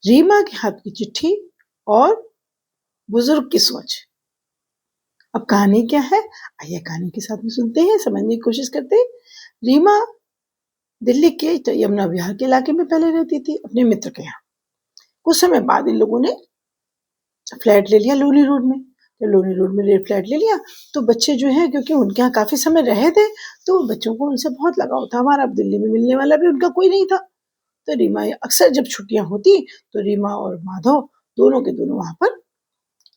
रीमा के हाथ की चिट्ठी और बुजुर्ग की सोच। अब कहानी क्या है, आइए कहानी के साथ में सुनते हैं, समझने की कोशिश करते हैं। रीमा दिल्ली के यमुना विहार के इलाके में पहले रहती थी अपने मित्र के यहाँ। कुछ समय बाद इन लोगों ने फ्लैट ले लिया लोनी रोड में। जब लोनी रोड में फ्लैट ले लिया तो बच्चे जो है, क्योंकि उनके यहाँ काफी समय रहे थे, तो बच्चों को उनसे बहुत लगाव था। हमारा अब दिल्ली में मिलने वाला भी उनका कोई नहीं था। तो रीमा अक्सर जब छुट्टियां होती तो रीमा और माधव दोनों के दोनों वहां पर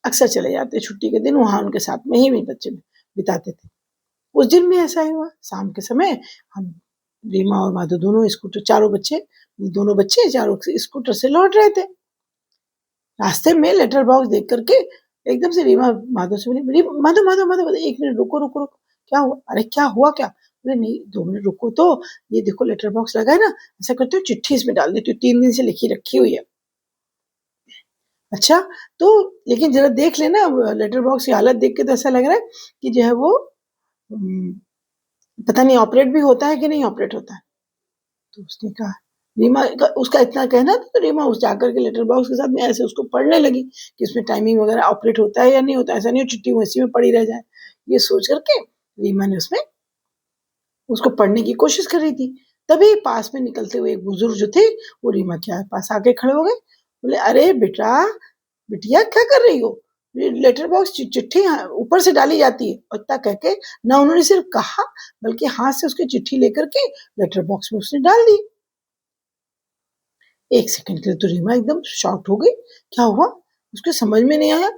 अक्सर चले जाते। छुट्टी के दिन वहां उनके साथ में ही भी बच्चे बिताते थे। उस दिन भी ऐसा ही हुआ। शाम के समय हम रीमा और माधव दोनों दोनों बच्चे चारों स्कूटर से लौट रहे थे। रास्ते में लेटर बॉक्स देख करके एकदम से रीमा माधव से बोली, माधव माधव माधव 1 मिनट रुको रुको रुको। क्या हुआ? अरे क्या हुआ क्या? बोले नहीं 2 मिनट रुको तो, ये देखो लेटर बॉक्स लगा है ना, ऐसा करती हूँ चिट्ठी इसमें डाल देती हूँ, 3 दिन से लिखी रखी हुई है। अच्छा, तो लेकिन जरा देख लेना, लेटर बॉक्स की हालत देख के तो ऐसा लग रहा है कि जो है वो पता नहीं ऑपरेट भी होता है कि नहीं ऑपरेट होता है। तो उसने कहा, रीमा का उसका इतना कहना था, तो रीमा उस जाकर के लेटर बॉक्स के साथ में ऐसे उसको पढ़ने लगी कि इसमें टाइमिंग वगैरह ऑपरेट होता है या नहीं होता है। ऐसा नहीं हो चिट्ठी वैसी में पड़ी रह जाए। ये सोच करके रीमा ने उसमें उसको पढ़ने की कोशिश कर रही थी। तभी पास में निकलते हुए एक बुजुर्ग जो थे वो रीमा के पास आके खड़े हो गए। बोले, अरे बेटा बिटिया क्या कर रही हो? लेटर बॉक्स चिट्ठी ऊपर से डाली जाती है। और इतना कह के ना उन्होंने सिर्फ कहा बल्कि हाथ से उसकी चिट्ठी लेकर के लेटर बॉक्स में उसने डाल दी। 1 सेकंड के लिए तो रीमा एकदम शॉक्ड हो गई। क्या हुआ? उसको समझ में नहीं आया।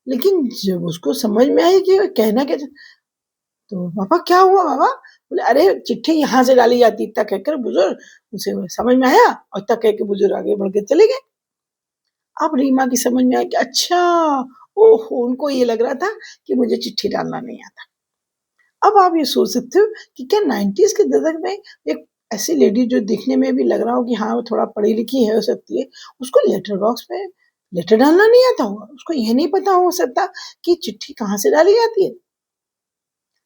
लेकिन जब उसको समझ में आई कि कहना क्या, तो पापा क्या हुआ बाबा? बोले, अरे चिट्ठी यहाँ से डाली जाती। इतना कहकर बुजुर्ग उसे समझ में आया और इतना कह के बुजुर्ग आगे बढ़ के चले गए। अब रीमा की समझ में आया कि अच्छा, ओहो, उनको ये लग रहा था कि मुझे चिट्ठी डालना नहीं आता। अब आप ये सोच सकते हो कि क्या 90s के दशक में एक ऐसी लेडी जो दिखने में भी लग रहा हो कि हाँ वो थोड़ा पढ़ी लिखी है हो सकती है, उसको लेटर बॉक्स में लेटर डालना नहीं आता होगा, उसको ये नहीं पता हो सकता कि चिट्ठी कहाँ से डाली जाती है।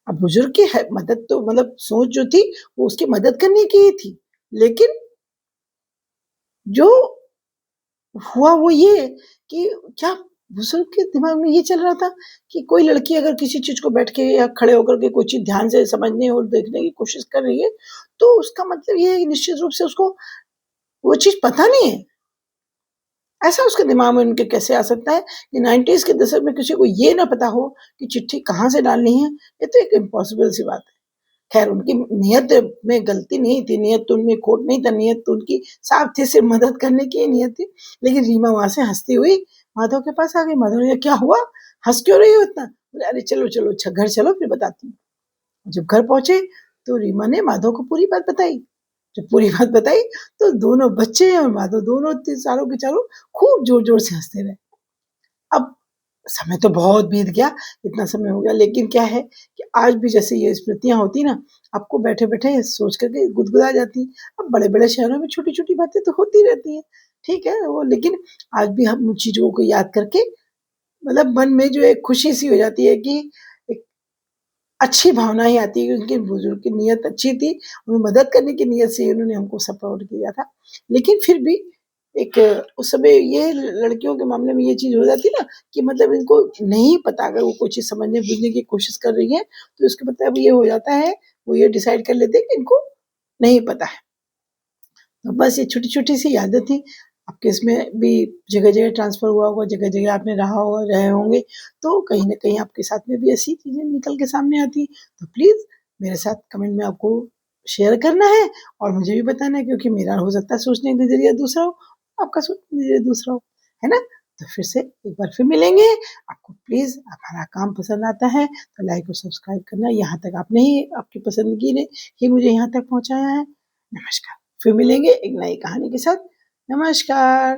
अब बुजुर्ग की मदद तो मतलब सोच जो थी वो उसकी मदद करने की ही थी, लेकिन जो हुआ वो ये कि क्या बुजुर्ग के दिमाग में ये चल रहा था कि कोई लड़की अगर किसी चीज को बैठ के या खड़े होकर के कोई चीज ध्यान से समझने और देखने की कोशिश कर रही है, तो उसका मतलब ये है कि निश्चित रूप से उसको वो चीज पता नहीं है। ऐसा उसके दिमाग में उनके कैसे आ सकता है कि 90s के दशक में किसी को ये ना पता हो कि चिट्ठी कहाँ से डालनी है? ये तो एक इम्पॉसिबल सी बात है। खैर उनकी नियत में गलती नहीं थी, नियत तो उनमें खोट नहीं था, नियत तो उनकी साफ थी, सिर्फ मदद करने की ही नियत थी। लेकिन रीमा वहां से हंसती हुई माधव के पास आ गई। माधव ने, क्या हुआ, हंस क्यों रही हो इतना? बोले, अरे चलो चलो, अच्छा घर चलो फिर बताती हूँ। जब घर पहुंचे तो रीमा ने माधव को पूरी बात बताई। जब पूरी बात बताई तो दोनों बच्चे और माधव दोनों चारों के चारों खूब जोर जोर से हंसते रहे। अब समय तो बहुत बीत गया, इतना समय हो गया, लेकिन क्या है कि आज भी जैसे ये स्मृतियां होती ना, आपको बैठे बैठे सोच करके गुदगुदा जाती। अब बड़े बड़े शहरों में छोटी छोटी बातें तो होती रहती हैं, ठीक है वो, लेकिन आज भी हम उन चीजों को याद करके मतलब मन में जो एक खुशी सी हो जाती है कि एक अच्छी भावना ही आती है कि उनके बुजुर्ग की नीयत अच्छी थी, उन्हें मदद करने की नीयत से उन्होंने हमको सपोर्ट किया था। लेकिन फिर भी एक उस समय ये लड़कियों के मामले में ये चीज हो जाती ना कि मतलब इनको नहीं पता, अगर वो कोई चीज समझने बुझने की कोशिश कर रही है तो इसका मतलब ये हो जाता है, वो ये डिसाइड कर लेते हैं कि इनको नहीं पता है। तो बस ये छोटी छोटी सी यादें थी। आपके इसमें भी जगह जगह ट्रांसफर हुआ होगा, जगह जगह आपने रहा होगा, रहे होंगे, तो कहीं ना कहीं आपके साथ में भी ऐसी चीजें निकल के सामने आती। तो प्लीज मेरे साथ कमेंट में आपको शेयर करना है और मुझे भी बताना है, क्योंकि मेरा हो सकता है सोचने का नजरिया दूसरा हो, आपका सोचने का नजरिया दूसरा हो, है ना? तो फिर से एक बार फिर मिलेंगे। आपको प्लीज हमारा काम पसंद आता है तो लाइक और सब्सक्राइब करना। यहाँ तक आपने ही, आपकी पसंदगी ने ही मुझे यहाँ तक पहुँचाया है। नमस्कार। फिर मिलेंगे एक नई कहानी के साथ। नमस्कार।